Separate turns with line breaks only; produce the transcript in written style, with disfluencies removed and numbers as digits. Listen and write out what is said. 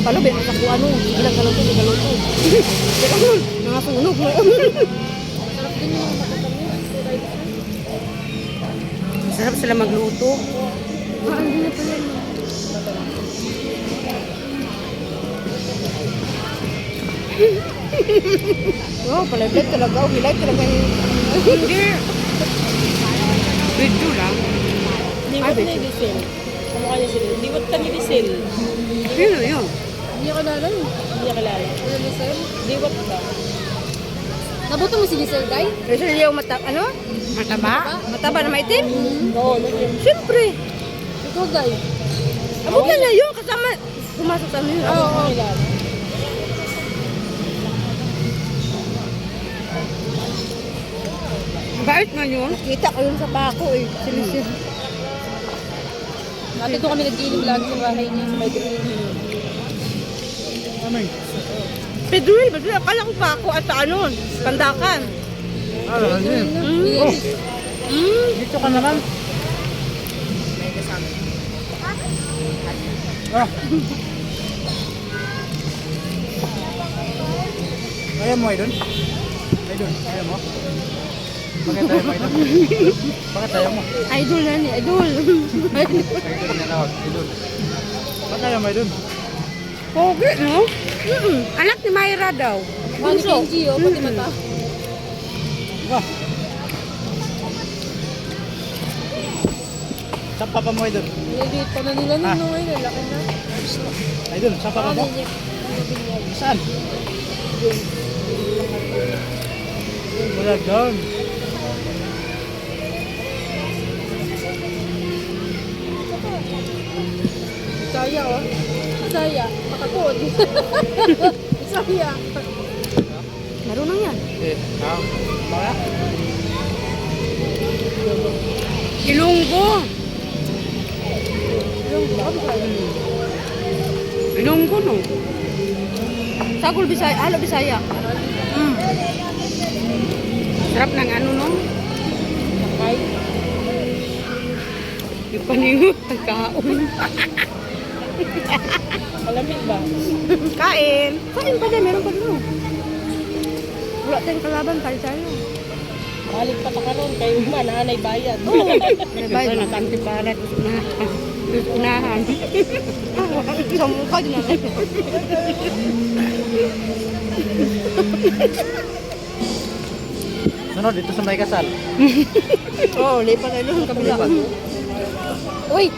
Kapalo, bilang sa kuano. Bilang galuto, galuto. Bilang nakasunog.
Sarap din yung matatamis.
Sarap sila magluto.
Hindi na pala.
Wow, pala-blend talaga. Hilay talaga yung... Hindi. Video lang.
Liwat na yung diesel. Ano kanya sila? Liwat ka ni diesel.
Sino yun?
Hindi niya kilala yun. Hindi niya kilala. Ano diesel? Liwat ka. Nabuto mo si diesel, guy?
Kasi yung ano? Mataba? Mataba na maitim?
Oo, yun.
Siyempre.
Ikaw, guy?
Abot na yun. Kasama. Pumasok sa amin.
Oo.
Bait nga yun. Nakita ko yun sa bako eh. Silisir.
Dati doon kami nag-iinom lagi sa bahay niya sa may green.
Amay.
Pedril, Pedril. Akala ko bako at sa ano? Pandakan.
Ano yun? Dito ka naman. Ah. Ayaw mo, Idol? Idol, ayaw mo? Bakit ayaw mo, Idol? Bakit ayaw mo?
Idol na ni Idol.
Idol na tawag, Idol. Bakit ayaw mo, Idol?
Pogi, no? Anak ni Mayra daw.
Ano si Kenji, oh, pati mata.
Wah. Sapa pa mo, Idol.
Nililiit pa na nila nung ngayon, laki na.
Idol, sapa pa mo? Saan? Wala doon.
Saya, oh. Saya. Makapod. Saya.
Marunong yan.
Eh, mga?
Ilonggo. Ilonggo, no? Sagol Bisaya. Halo Bisaya. Sarap ng ano, no?
Ay.
Ipaningot ang kaon.
Malamig ba?
Kain. Kain pa din. Meron pa din. Wala tayong kalaban. Tayo.
Balik pa ka ron. Kayo man, nanay bayad.
May bayad na kantiparat. Unahan. Sa mukha din natin.
Sunod, dito sa may kasal.
Oo, lipat tayo doon sa kabila. Uy!